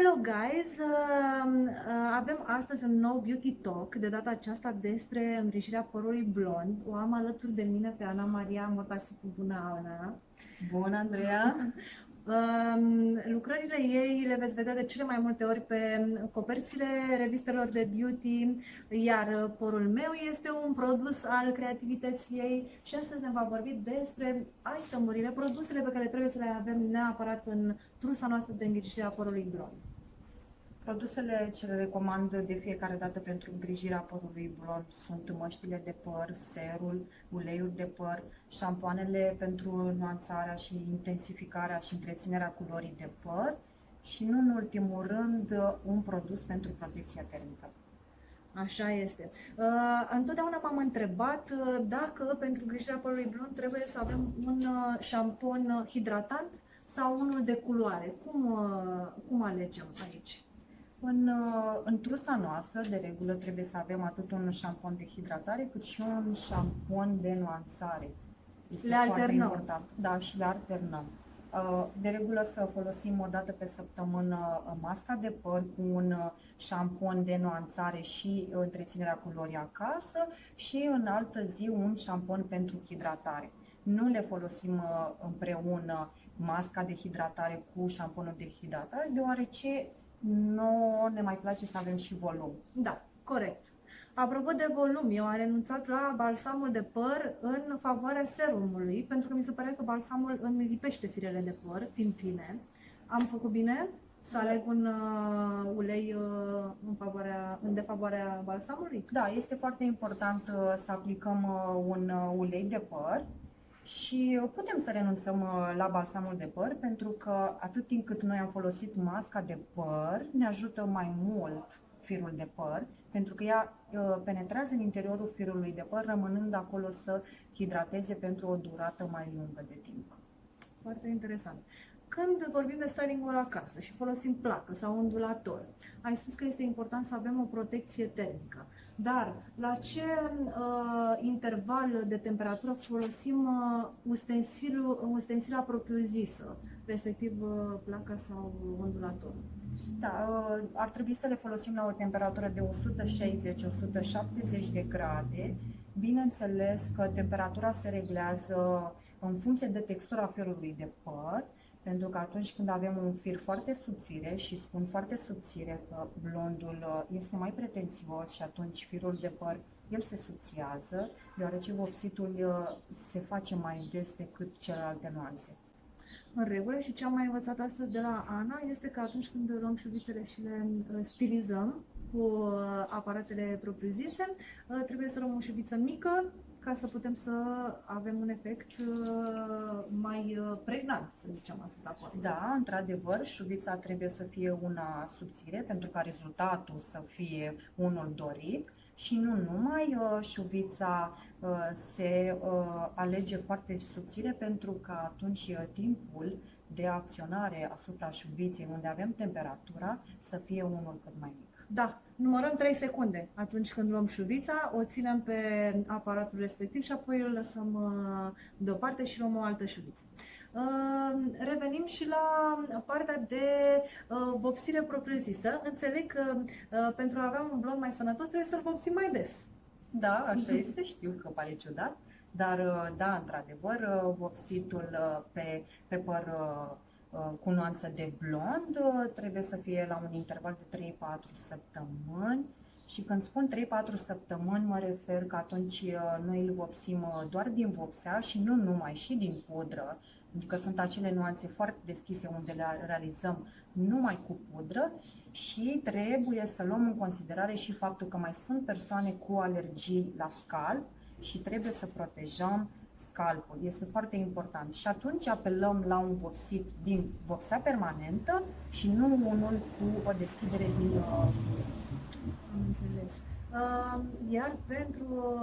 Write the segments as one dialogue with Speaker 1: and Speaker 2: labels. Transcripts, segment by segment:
Speaker 1: Hello guys! Avem astăzi un nou beauty talk, de data aceasta despre îngrijirea părului blond. O am alături de mine pe Ana Maria Mortasicu. Bună, Ana!
Speaker 2: Bună, Andreea!
Speaker 1: Lucrările ei le veți vedea de cele mai multe ori pe coperțile revistelor de beauty, iar părul meu este un produs al creativității ei și astăzi ne va vorbi despre itemurile, produsele pe care trebuie să le avem neapărat în trusa noastră de îngrijire a părului blond.
Speaker 2: Produsele ce le recomand de fiecare dată pentru îngrijirea părului blond sunt măștile de păr, serul, uleiul de păr, șampoanele pentru nuanțarea și intensificarea și întreținerea culorii de păr și, nu în ultimul rând, un produs pentru protecția termică.
Speaker 1: Așa este. Întotdeauna m-am întrebat dacă pentru îngrijirea părului blond trebuie să avem un șampon hidratant sau unul de culoare. Cum alegem aici?
Speaker 2: În trusa noastră, de regulă, trebuie să avem atât un șampon de hidratare, cât și un șampon de nuanțare.
Speaker 1: Le alternăm.
Speaker 2: Important. Da, și le alternăm. De regulă să folosim o dată pe săptămână masca de păr cu un șampon de nuanțare și întreținerea culorii acasă și în altă zi un șampon pentru hidratare. Nu le folosim împreună masca de hidratare cu șamponul de hidratare, deoarece nu ne mai place să avem și volum.
Speaker 1: Da, corect. Apropo de volum, eu am renunțat la balsamul de păr în favoarea serumului, pentru că mi se părea că balsamul îmi lipește firele de păr, fiind fine. Am făcut bine să aleg un ulei în defavoarea balsamului?
Speaker 2: Da, este foarte important să aplicăm un ulei de păr și putem să renunțăm la balsamul de păr, pentru că atât timp cât noi am folosit masca de păr, ne ajută mai mult firul de păr, pentru că ea penetrează în interiorul firului de păr, rămânând acolo să hidrateze pentru o durată mai lungă de timp.
Speaker 1: Foarte interesant. Când vorbim de styling-ul acasă și folosim placă sau ondulator, ai spus că este important să avem o protecție termică. Dar la ce interval de temperatură folosim ustensila propriu-zisă, respectiv placa sau ondulatorul?
Speaker 2: Da, ar trebui să le folosim la o temperatură de 160-170 de grade. Bineînțeles că temperatura se reglează în funcție de textura firului de păr, pentru că atunci când avem un fir foarte subțire, și spun foarte subțire că blondul este mai pretențios și atunci firul de păr el se subțiază, deoarece vopsitul se face mai des decât celelalte nuanțe.
Speaker 1: În regulă, și ce am mai învățat astăzi de la Ana este că atunci când luăm șuvițele și le stilizăm cu aparatele propriu-zise, trebuie să luăm o șuviță mică ca să putem să avem un efect mai pregnant, să zicem, asupra părului.
Speaker 2: Da, într-adevăr, șuvița trebuie să fie una subțire pentru ca rezultatul să fie unul dorit. Și nu numai, șuvița se alege foarte subțire pentru că atunci timpul de acționare asupra șuviței, unde avem temperatura, să fie unul cât mai mic.
Speaker 1: Da, numărăm 3 secunde atunci când luăm șuvița, o ținem pe aparatul respectiv și apoi îl lăsăm deoparte și luăm o altă șuviță. Revenim și la partea de vopsire propriu-zisă. Înțeleg că pentru a avea un blond mai sănătos trebuie să-l vopsim mai des.
Speaker 2: Da, așa este, știu că pare ciudat, dar da, într-adevăr, vopsitul pe păr cu nuanță de blond trebuie să fie la un interval de 3-4 săptămâni. Și când spun 3-4 săptămâni, mă refer că atunci noi îl vopsim doar din vopsea și nu numai, și din pudră, pentru că sunt acele nuanțe foarte deschise unde le realizăm numai cu pudră și trebuie să luăm în considerare și faptul că mai sunt persoane cu alergii la scalp și trebuie să protejăm scalpul. Este foarte important. Și atunci apelăm la un vopsit din vopsea permanentă și nu unul cu o deschidere din
Speaker 1: Am înțeles. Iar pentru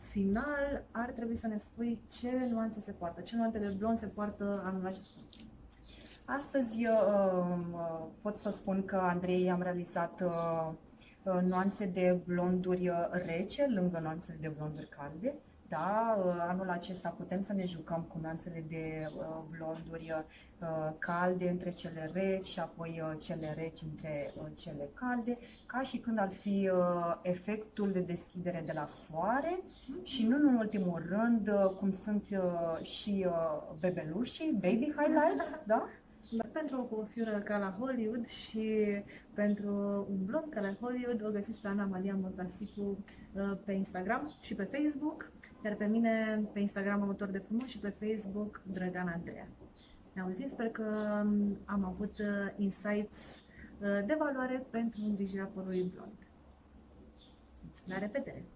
Speaker 1: final ar trebui să ne spui ce nuanțe se poartă, ce nuanțe de blond se poartă anul acesta.
Speaker 2: Astăzi pot să spun că Andrei am realizat nuanțe de blonduri rece lângă nuanțele de blonduri calde. Da, anul acesta putem să ne jucăm cu nuanțele de blonduri calde între cele reci și apoi cele reci între cele calde, ca și când ar fi efectul de deschidere de la soare și nu în ultimul rând, cum sunt și bebelușii, baby highlights, da?
Speaker 1: Pentru o coafură ca la Hollywood și pentru un blog ca la Hollywood o găsiți pe Ana Maria Motasicu pe Instagram și pe Facebook, iar pe mine pe Instagram Autor de Frumos și pe Facebook Drăgan Andreea. Ne auzim, sper că am avut insights de valoare pentru îngrijirea părului blond. La revedere!